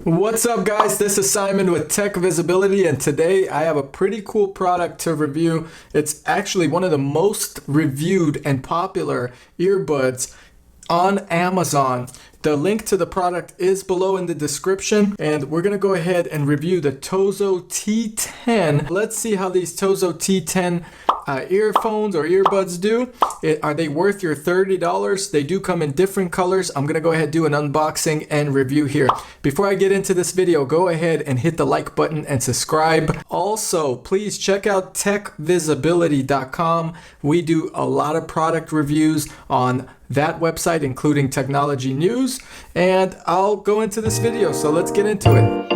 What's up guys, this is Simon with Tech Visibility, and today I have a pretty cool product to review. It's actually one of the most reviewed and popular earbuds on Amazon. The link to the product is below in the description, and we're gonna go ahead and review the TOZO T10. Let's see how these TOZO T10 earphones or earbuds do. Are they worth your $30? They do come in different colors. I'm gonna go ahead and do an unboxing and review here. Before I get into this video, go ahead and hit the like button and subscribe. Also, please check out techvisibility.com. We do a lot of product reviews on that website, including technology news, and I'll go into this video, so let's get into it.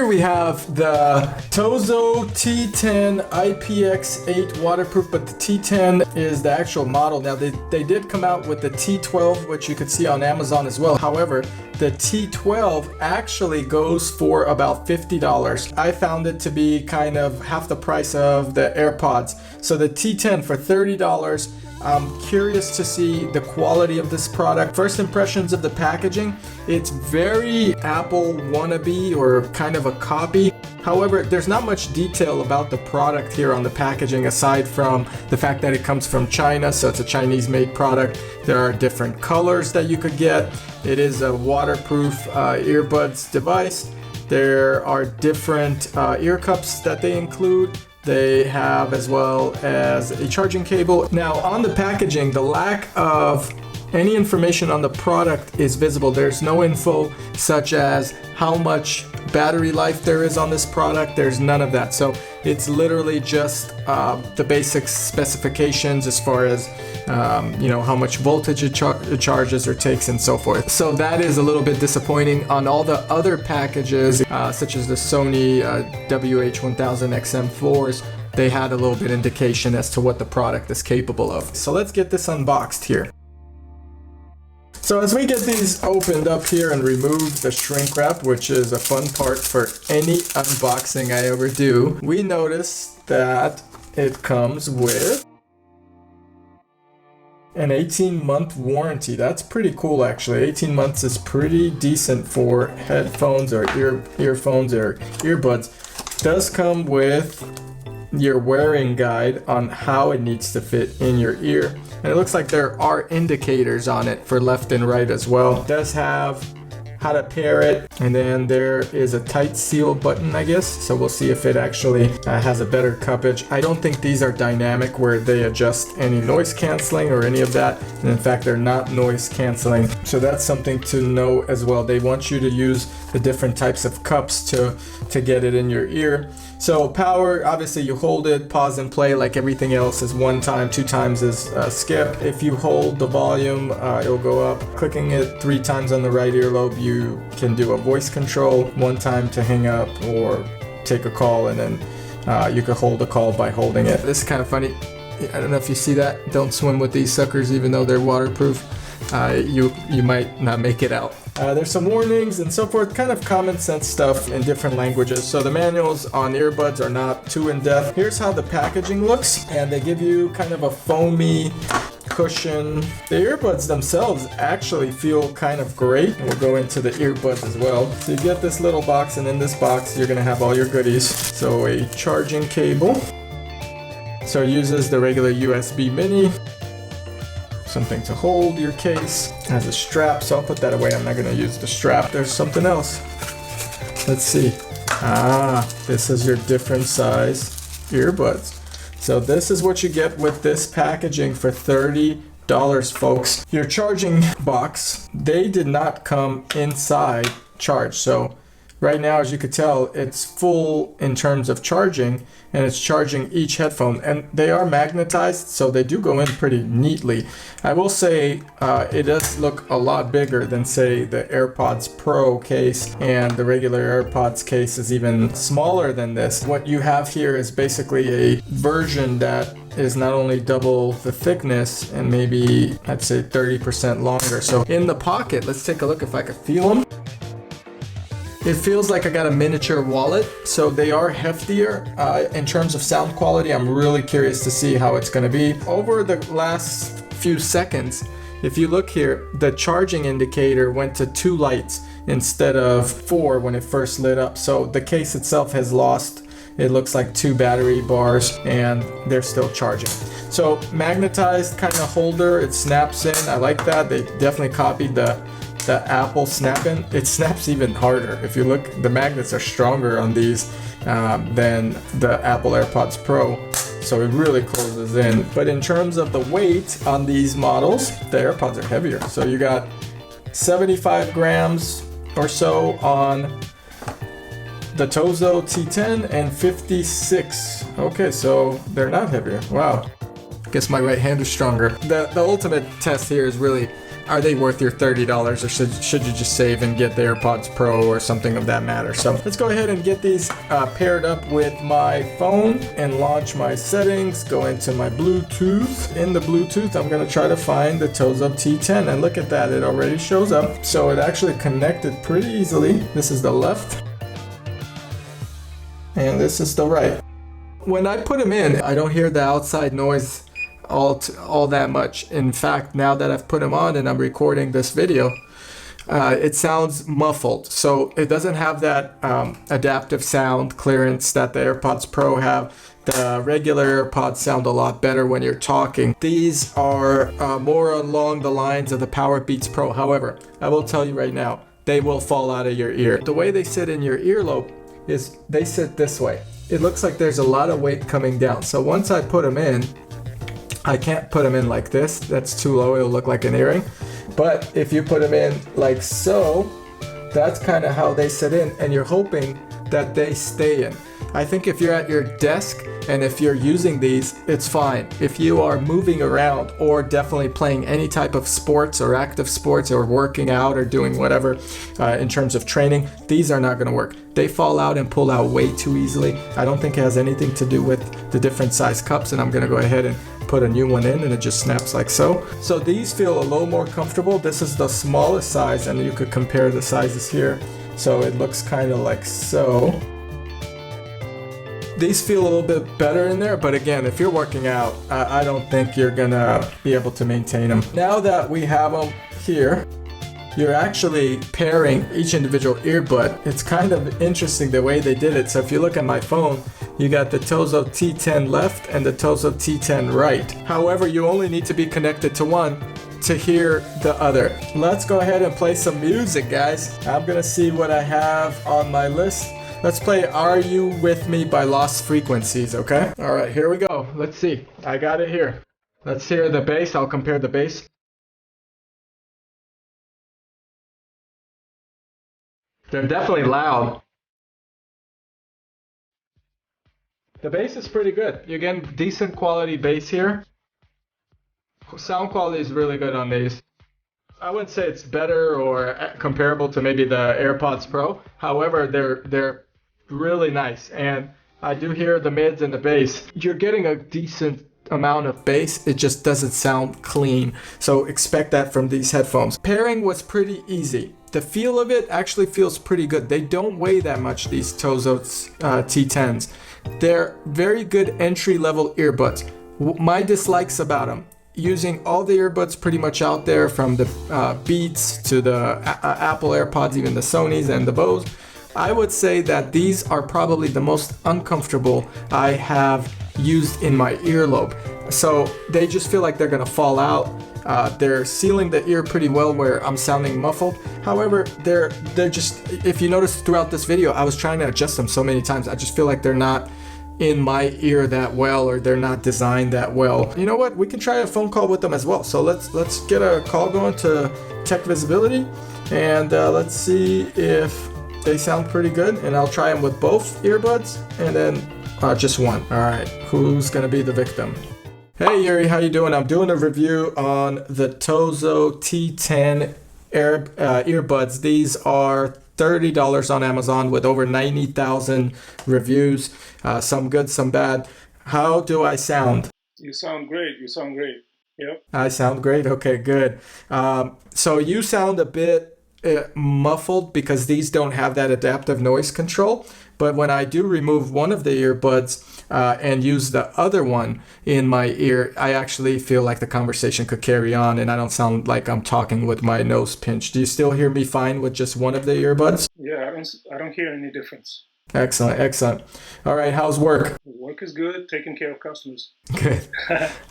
We have the TOZO T10 IPX8 waterproof, but the T10 is the actual model. Now they did come out with the T12, which you could see on Amazon as well. However, the T12 actually goes for about $50. I found it to be kind of half the price of the Airpods. So the T10 for $30. I'm curious to see the quality of this product. First impressions of the packaging, it's very Apple wannabe or kind of a copy. However, there's not much detail about the product here on the packaging aside from the fact that it comes from China, so it's a Chinese made product. There are different colors that you could get. It is a waterproof earbuds device. There are different ear cups that they include. They have as well as a charging cable. Now on the packaging, the lack of any information on the product is visible. There's no info such as how much battery life there is on this product. There's none of that. So it's literally just the basic specifications as far as how much voltage it charges or takes and so forth. So that is a little bit disappointing. On all the other packages, such as the Sony WH-1000XM4s, they had a little bit indication as to what the product is capable of. So let's get this unboxed here. So as we get these opened up here and remove the shrink wrap, which is a fun part for any unboxing I ever do, we notice that it comes with an 18-month warranty. That's pretty cool actually. 18 months is pretty decent for headphones or earphones or earbuds. It does come with your wearing guide on how it needs to fit in your ear. And it looks like there are indicators on it for left and right as well. It does have how to pair it, and then there is a tight seal button, I guess. So we'll see if it actually has a better cuppage. I don't think these are dynamic where they adjust any noise canceling or any of that. And in fact, they're not noise canceling. So that's something to know as well. They want you to use the different types of cups to get it in your ear. So power, obviously you hold it, pause and play like everything else is 1 time, 2 times is skip. If you hold the volume, it'll go up. Clicking it 3 times on the right earlobe, you can do a voice control, 1 time to hang up or take a call, and then you can hold a call by holding it. This is kind of funny. I don't know if you see that. Don't swim with these suckers even though they're waterproof. You might not make it out. There's some warnings and so forth, kind of common sense stuff in different languages. So the manuals on earbuds are not too in-depth. Here's how the packaging looks, and they give you kind of a foamy cushion. The earbuds themselves actually feel kind of great. And we'll go into the earbuds as well. So you get this little box, and in this box you're gonna have all your goodies. So a charging cable. So it uses the regular USB mini. Something to hold your case. It has a strap, so I'll put that away. I'm not gonna use the strap. There's something else. Let's see. This is your different size earbuds. So this is what you get with this packaging for $30, folks. Your charging box, they did not come inside charge. So right now, as you could tell, it's full in terms of charging, and it's charging each headphone, and they are magnetized, so they do go in pretty neatly. I will say it does look a lot bigger than, say, the Airpods Pro case, and the regular Airpods case is even smaller than this. What you have here is basically a version that is not only double the thickness and maybe, I'd say, 30% longer. So in the pocket, let's take a look if I could feel them. It feels like I got a miniature wallet, so they are heftier. In terms of sound quality, I'm really curious to see how it's going to be. Over the last few seconds, if you look here, the charging indicator went to 2 lights instead of 4 when it first lit up. So the case itself has lost, it looks like 2 battery bars, and they're still charging. So magnetized kind of holder, it snaps in. I like that. They definitely copied the Apple snap-in. It snaps even harder. If you look, the magnets are stronger on these than the Apple AirPods Pro. So it really closes in. But in terms of the weight on these models, the AirPods are heavier. So you got 75 grams or so on the TOZO T10 and 56. Okay, so they're not heavier. Wow. Guess my right hand is stronger. The ultimate test here is really, are they worth your $30, or should you just save and get the AirPods Pro or something of that matter? So let's go ahead and get these paired up with my phone and launch my settings, go into my Bluetooth. In the Bluetooth, I'm gonna try to find the TOZO T10, and look at that, it already shows up. So it actually connected pretty easily. This is the left, and this is the right. When I put them in, I don't hear the outside noise all that much. In fact, now that I've put them on and I'm recording this video, it sounds muffled. So it doesn't have that adaptive sound clearance that the AirPods Pro have. The regular AirPods sound a lot better when you're talking. These are more along the lines of the PowerBeats Pro. However, I will tell you right now, they will fall out of your ear. The way they sit in your earlobe is they sit this way. It looks like there's a lot of weight coming down. So once I put them in, I can't put them in like this. That's too low. It'll look like an earring. But if you put them in like so, that's kind of how they sit in, and you're hoping that they stay in. I think if you're at your desk and if you're using these, it's fine. If you are moving around or definitely playing any type of sports or active sports or working out or doing whatever in terms of training, these are not going to work. They fall out and pull out way too easily. I don't think it has anything to do with the different size cups, and I'm going to go ahead and put a new one in, and it just snaps like so. So these feel a little more comfortable. This is the smallest size, and you could compare the sizes here. So it looks kind of like so. These feel a little bit better in there, but again, if you're working out, I don't think you're gonna be able to maintain them. Now that we have them here, you're actually pairing each individual earbud. It's kind of interesting the way they did it. So if you look at my phone, you got the TOZO T10 left and the TOZO T10 right. However, you only need to be connected to one to hear the other. Let's go ahead and play some music, guys. I'm gonna see what I have on my list. Let's play Are You With Me by Lost Frequencies, okay? All right, here we go. Let's see. I got it here. Let's hear the bass. I'll compare the bass. They're definitely loud. The bass is pretty good. You're getting decent quality bass here. Sound quality is really good on these. I wouldn't say it's better or comparable to maybe the AirPods Pro. However, they're really nice, and I do hear the mids and the bass. You're getting a decent amount of bass, it just doesn't sound clean, so expect that from these headphones. Pairing was pretty easy. The feel of it actually feels pretty good. They don't weigh that much, these TOZO T10s. They're very good entry-level earbuds. My dislikes about them: using all the earbuds pretty much out there, from the Beats to the Apple AirPods, even the Sonys and the Bose. I would say that these are probably the most uncomfortable I have used in my earlobe. So they just feel like they're gonna fall out. They're sealing the ear pretty well where I'm sounding muffled. However, they're just, if you notice throughout this video, I was trying to adjust them so many times. I just feel like they're not in my ear that well, or they're not designed that well. You know what? We can try a phone call with them as well. So let's get a call going to Tech Visibility, and let's see if they sound pretty good. And I'll try them with both earbuds, and then just one. All right, who's gonna be the victim? Hey Yuri, how you doing? I'm doing a review on the TOZO T10 earbuds. These are $30 on Amazon with over 90,000 reviews. Some good, some bad. How do I sound? You sound great. You sound great. Yep. I sound great? Okay, good. So you sound a bit muffled because these don't have that adaptive noise control. But when I do remove one of the earbuds and use the other one in my ear, I actually feel like the conversation could carry on and I don't sound like I'm talking with my nose pinched. Do you still hear me fine with just one of the earbuds? Yeah, I don't hear any difference. Excellent, excellent. All right, how's work? Work is good, taking care of customers. Good.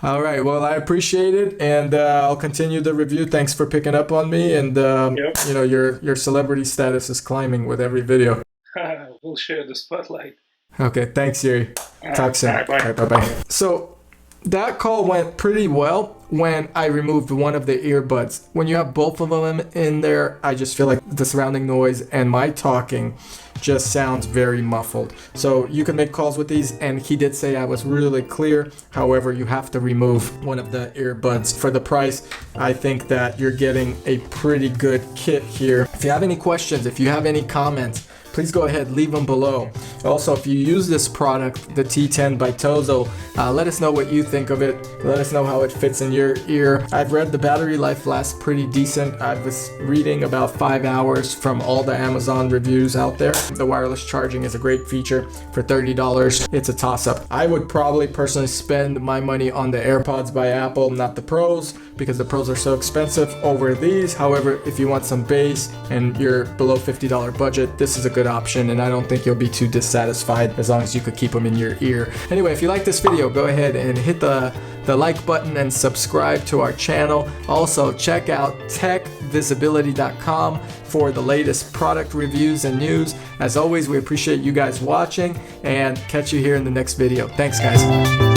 All right, well, I appreciate it, and I'll continue the review. Thanks for picking up on me, and Yep. you know, your celebrity status is climbing with every video. We'll share the spotlight. Okay, thanks, Yuri. Talk soon. All right, bye. All right, bye-bye. So that call went pretty well when I removed one of the earbuds. When you have both of them in there, I just feel like the surrounding noise and my talking just sounds very muffled. So you can make calls with these, and he did say I was really clear. However, you have to remove one of the earbuds. For the price, I think that you're getting a pretty good kit here. If you have any questions, if you have any comments, please go ahead, leave them below. Also, if you use this product, the T10 by TOZO, let us know what you think of it. Let us know how it fits in your ear. I've read the battery life lasts pretty decent. I was reading about 5 hours from all the Amazon reviews out there. The wireless charging is a great feature. For $30, it's a toss-up. I would probably personally spend my money on the Airpods by Apple, not the Pros, because the Pros are so expensive over these. However, if you want some bass and you're below $50 budget, this is a good option, and I don't think you'll be too dissatisfied as long as you could keep them in your ear. Anyway, if you like this video, go ahead and hit the like button and subscribe to our channel. Also, check out techvisibility.com for the latest product reviews and news. As always, we appreciate you guys watching, and catch you here in the next video. Thanks, guys.